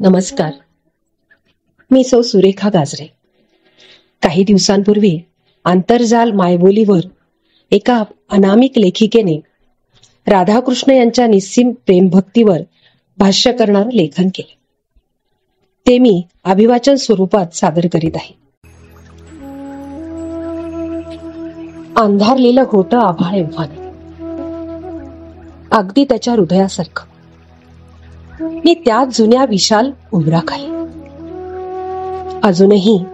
नमस्कार. मी सौ सुरेखा गाजरे. काही दिवसांपूर्वी आंतरजाल मायबोलीवर एका अनामिक लेखिकेने राधाकृष्ण यांच्या निस्सीम प्रेमभक्तीवर भाष्य करणारं लेखन केले. ते मी अभिवाचन स्वरूपात सादर करीत आहे. अंधारलेलं होतं आभाळ एव्हाने, अगदी त्याच्या हृदयासारखं. मी त्या जुन्या विशाल उंबराखाली अजूनही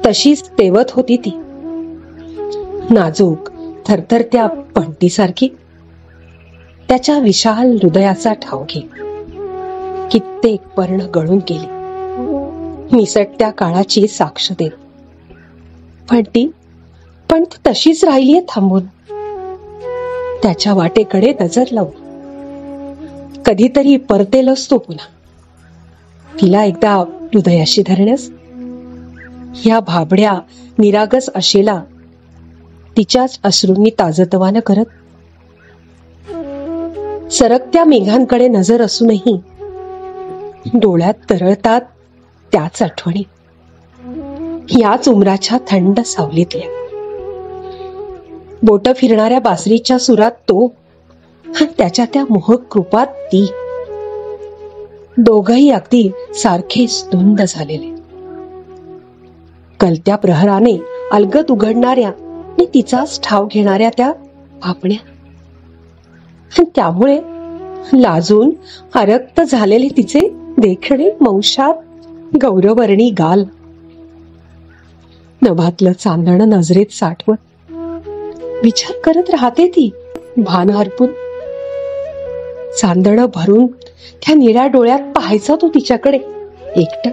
तशीच तेवत होती ती, नाजूक थरथरत्या पणतीसारखी. त्याच्या विशाल हृदयाचा ठाव घे, कित्येक पर्ण गळून गेली निसटत्या काळाची साक्ष देत. पण ती तशीच राहिलीये थांबून, त्याच्या वाटेकडे नजर लावून. कधीतरी परतेलच तो पुन्हा तिला एकदा हृदयाशी धरण्यास. या भाबड्या निरागस आशेला तिच्याच अश्रूंनी ताजतवानं करत. सरकत्या मेघांकडे नजर असूनही डोळ्यात तरळतात त्याच आठवणी, याच उमराच्या थंड सावलीतल्या. बोट फिरणाऱ्या बासरीच्या सुरात तो, त्याच्या त्या मोहक कृपात ती. दोघही अगदी सारखेच धुंद झालेले. कलत्या प्रहराने अलगद उघडणाऱ्या आणि तिचाच ठाव घेणाऱ्या त्या आपण्या. त्यामुळे लाजून हरक्त झालेले तिचे देखणे मंशात गौरवर्णी गाल. नभातलं चांदण नजरेत साठवत विचार करत राहते ती भान हरपून. चांदण भरून त्या निळ्या डोळ्यात पाहायचा तो तिच्याकडे एकटं.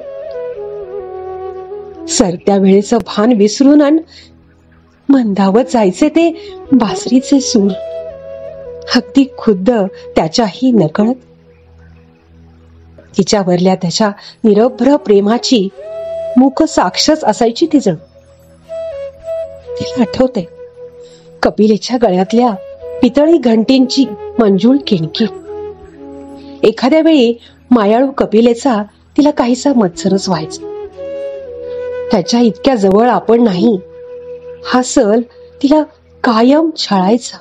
सरत्या वेळेचं भान विसरून मंदावत जायचे ते बासरीचे सूर, अगदी खुद्द त्याच्याही नकळत. तिच्यावरल्या त्याच्या निरभ्र प्रेमाची मूक साक्षच असायची ती जण. तिला आठवते कपिलेच्या गळ्यातल्या पितळी घंटींची मंजूळ किणकी. एखाद्या वेळी मायाळू कपिलेचा तिला काहीसा मत्सरच व्हायचा. त्याच्या इतक्या जवळ आपण नाही हा सल तिला कायम छळायचा.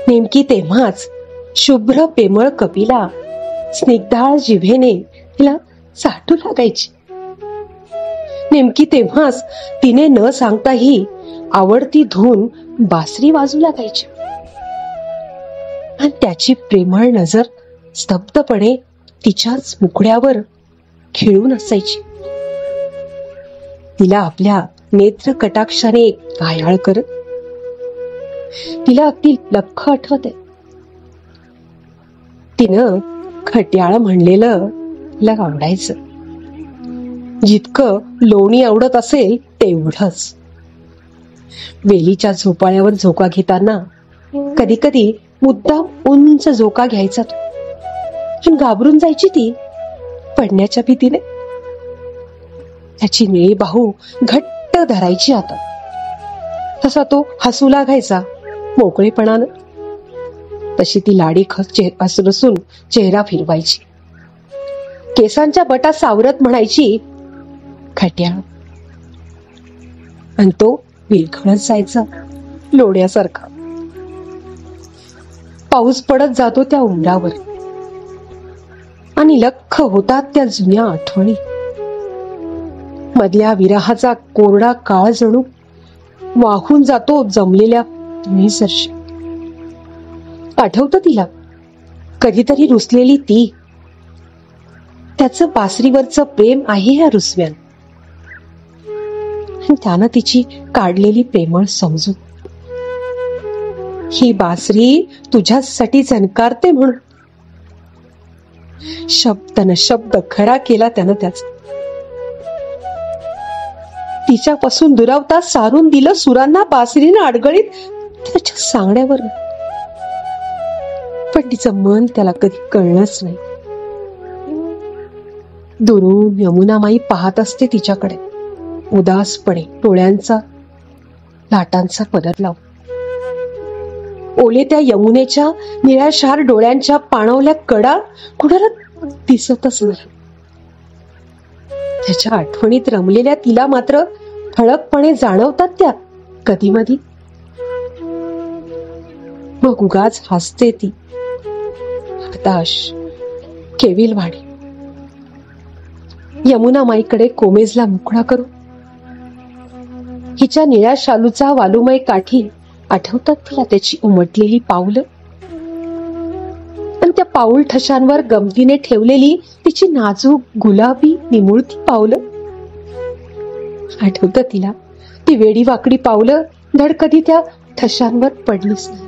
नेमकी तेव्हाच शुभ्र पेमळ कपिला स्निग्धाळ जिभेने तिला चाटू लागायची. नेमकी तेव्हाच तिने न सांगताही आवडती धून बासरी वाजू लागायची. आणि त्याची प्रेमळ नजर स्तब्धपणे तिच्याच मुखड्यावर खिळून असायची. तिला आपल्या नेत्र कटाक्षाने घायाळ करत. तिला अगदी लख्ख आठवते तिनं खट्याळ म्हणलेलं तिला आवडायचं. जितकं लोणी आवडत असेल तेवढंच. वेलीच्या झोपाळ्यावर झोका घेताना कधी कधी मुद्दाम उंच झोका घ्यायचा तो. पण घाबरून जायची ती पडण्याच्या भीतीने. त्याची निळी बाहू घट्ट धरायची आता. तसा तो हसू लागायचा मोकळेपणानं. तशी ती लाडी हसरसून चेहरा फिरवायची. केसांच्या बटा सावरत म्हणायची खट्याळ. आणि तो विलखळत जायचा लोण्यासारखा. पाऊस पडत जातो त्या उंबरावर आणि लख्ख होतात त्या जुन्या आठवणी. मधल्या विरहाचा कोरडा काळ जणू वाहून जातो जमलेल्या धुळीसरशी. आठवतं तिला कधीतरी रुसलेली ती. त्याचं बासरीवरचं प्रेम आहे ह्या रुसव्यान. त्यानं तिची काढलेली प्रेमळ समजून. ही बासरी तुझ्यासाठी झणकारते म्हणून. शब्द न शब्द खरा केला त्यानं त्याचा. तिच्यापासून दुरावता सारून दिलं सुरांना बासरीनं अडगळीत त्याच्या सांगण्यावर. पण तिचं मन त्याला कधी कळलंच नाही. दुरून यमुनामाई पाहत असते तिच्याकडे उदासपणे, डोळ्यांचा लाटांचा पदर लावून. कोलेत्या यमुनेच्या निळ्याशार डोळ्यांच्या पाणवल्या कडा कुणाला दिसतच नाही. त्याच्या आठवणीत रमलेल्या तिला मात्र ठळकपणे जाणवतात त्या कधीमधी. मग उगाच हसते ती, हताश, केविलवाणी. यमुना माईकडे कोमेजला मुकळा करू. हिच्या निळ्या शालूचा वालुमय काठी आठवतात तिला त्याची उमटलेली पावलं आणि त्या पाऊल ठशांवर गमतीने ठेवलेली तिची नाजूक गुलाबी निमुळती पावलं. आठवतं तिला ती वेडी वाकडी पावलं धड कधी त्या ठशांवर पडलीच नाही.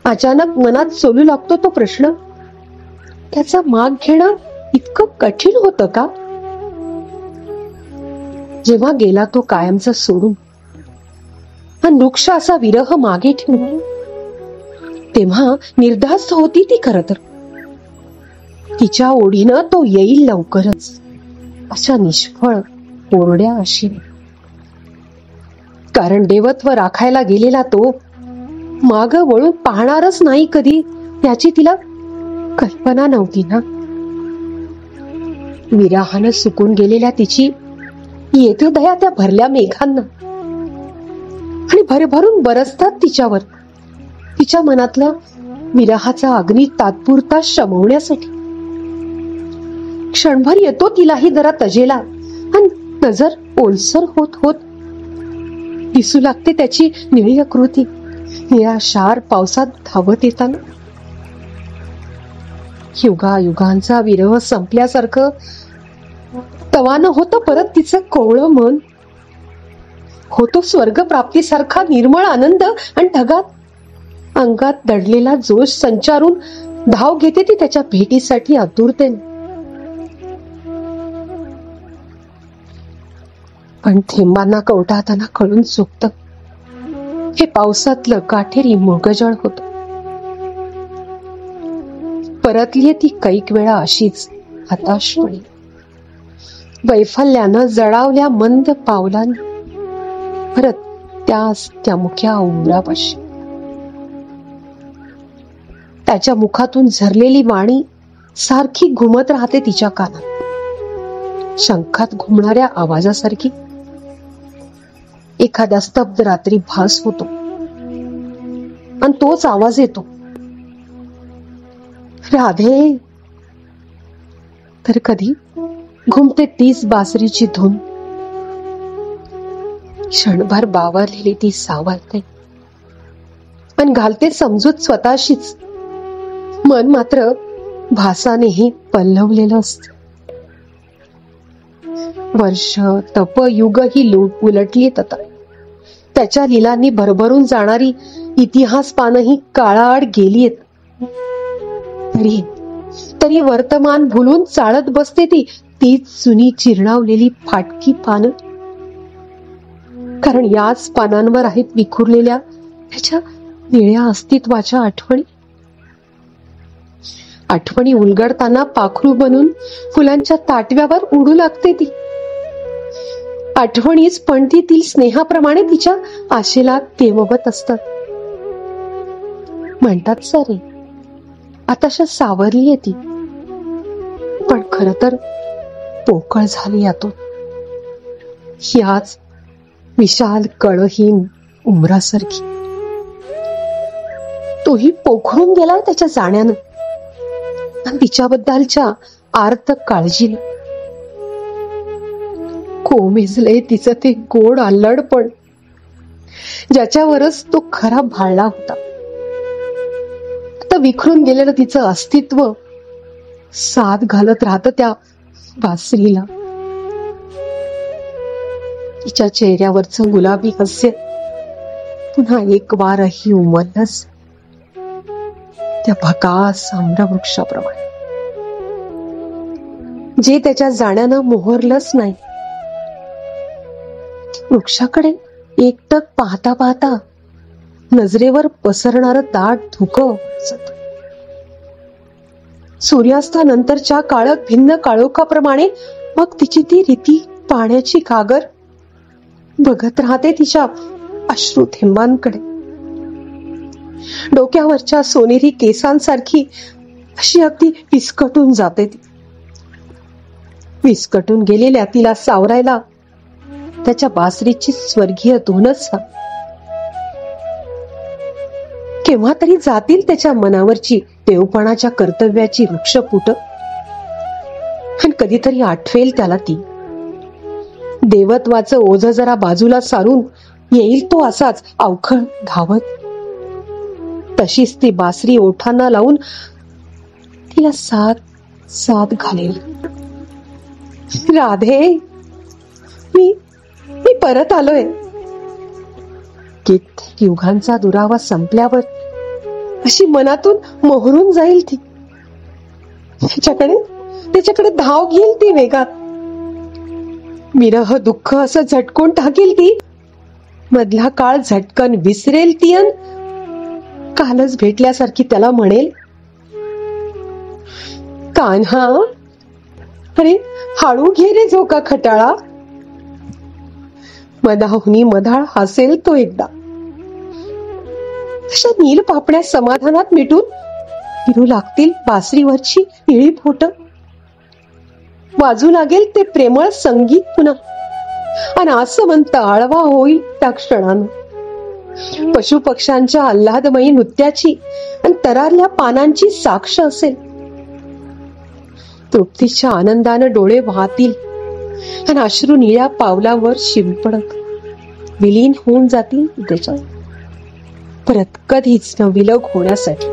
अचानक मनात सोलू लागतो तो प्रश्न, त्याचा माग घेणं इतकं कठीण होतं का? जेव्हा गेला तो कायमचा सोडून हा वृक्ष असा विरह मागे ठेवून, तेव्हा निर्धास्त होती ती खरं तर. तिच्या ओढीनं तो येईल लवकरच अशा निष्फळ कोरड्या आशेने. कारण देवत्व राखायला गेलेला तो माग वळून पाहणारच नाही कधी याची तिला कल्पना नव्हती ना. विराहानं सुकून गेलेल्या तिची येते दया त्या भरल्या मेघांना आणि भरभरून बरसतात तिच्यावर तिच्या मनातला विरहाचा अग्नी तात्पुरता शमवण्यासाठी. क्षणभर येतो तिलाही जरा तजेला आणि नजर ओलसर होत होत दिसू लागते त्याची निळी आकृती निळाशार पावसात धावत येताना. युगायुगांचा विरह संपल्यासारखं तवानं होतं परत तिचं कोवळं मन. होतो स्वर्ग प्राप्तीसारखा निर्मळ आनंद आणि ढगात अंगात दडलेला जोश संचारून धाव घेते ती त्याच्या भेटीसाठी आतुरतेने. पण थेंबांना कवटाळताना कळून चुकतं हे पावसातलं काठेरी मृगजळ होतं. परतलीये ती कैक वेळा अशीच हताशपणे, वैफल्यानं जळावल्या मंद पावलांनी परत त्या मुख्या उंबरापाशी. त्याच्या मुखातून झरलेली वाणी सारखी घुमत राहते तिच्या कानात, शंखात घुमणाऱ्या आवाजासारखी. एखाद्या स्तब्ध रात्री भास होतो आणि तोच आवाज येतो, राधे. तर कधी घुमते तीच बासरीची धून. क्षणभर बावरलेली ती सावरते आणि घालते समजूत स्वतःशीच. मन मात्र भासानेही पल्लवलेलं असत. वर्ष तप युग ही उलटलीत आता. त्याच्या लिलांनी भरभरून जाणारी इतिहास पानही काळाआड गेलीत. तरी वर्तमान भुलून चालत बसते ती तीच जुनी चिरणावलेली फाटकी पानं. कारण याच पानांवर आहेत विखुरलेल्या त्याच्या निळ्या अस्तित्वाच्या आठवणी. आठवणी उलगडताना पाखरू बनून फुलांच्या ताटव्यावर उडू लागते ती. आठवणीच पणतीतील स्नेहाप्रमाणे तिच्या आशेला तेववत असतात. म्हणतात सारे आताशा सावरलीये ती, पण खर तर पोकळ झाली यातून. ह्याच विशाल कळहीन उमरासारखी. तोही पोखरून गेलाय त्याच्या जाण्यानं आणि तिच्याबद्दलच्या आर्त काळजीने. कोमेजले तिचं ते गोड अल्लडपण ज्याच्यावरच तो खरा भाळला होता. आता विखरून गेलेलं तिचं अस्तित्व साथ घालत राहत त्या बासरीला. तिच्या चेहऱ्यावरचं गुलाबी हास्य पुन्हा एक वारही उमललंच त्या भकास आम्रवृक्षाप्रमाणे, जे त्याच्या जाण्यानं मोहरलंच नाही. वृक्षाकडे एकटक पाहता पाहता नजरेवर पसरणारं दाट धुकं सूर्यास्तानंतरच्या काळक भिन्न काळोखाप्रमाणे मग तिची ती रीती पाण्याची घागर बघत राहते तिच्या अश्रू थेंबांकडे. डोक्यावरच्या सोनेरी केसांसारखी अशी अगदी विस्कटून जाते ती. विस्कटून गेलेल्या तिला सावरायला त्याच्या बासरीची स्वर्गीय धूनच केव्हा तरी जातील त्याच्या मनावरची देवपणाच्या कर्तव्याची वृक्षपुट. आणि कधीतरी आठवेल त्याला ती देवत्वाचं ओझं जरा बाजूला सारून येईल तो असाच अवखळ धावत. तशीच ती बासरी ओठांना लावून तिला साथ साथ घालेल. राधे, मी परत आलोय. कित्येक युगांचा दुरावा संपल्यावर अशी मनातून मोहरून जाईल ती. त्याच्याकडे धाव घेईल ती वेगात. विरह दुःख असं झटकून टाकेल ती. मधला काळ झटकन विसरेल ती अन कालच भेटल्यासारखी त्याला म्हणेल, कान्हा, अरे हाळू घे रे झोका खटाळा. मधाहुनी मधाळ हसेल तो एकदा. अशा नील पापड्या समाधानात मिटून फिरू लागतील बासरीवरची निळी फोट. वाजू लागेल ते प्रेमळ संगीत पुन्हा. आणि आसमंत आळवा होईल त्या क्षणानं. पशु पक्ष्यांच्या आल्हादमयी नृत्याची आणि तरारल्या पानांची साक्ष असेल. तृप्तीच्या आनंदानं डोळे वाहतील आणि अश्रू निळ्या पावलावर शिंपडत विलीन होऊन जातील त्याच्यात. परत कधीच न विलग होण्यासाठी.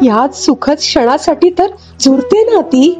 याच सुखद क्षणासाठी तर झुरते ना ती.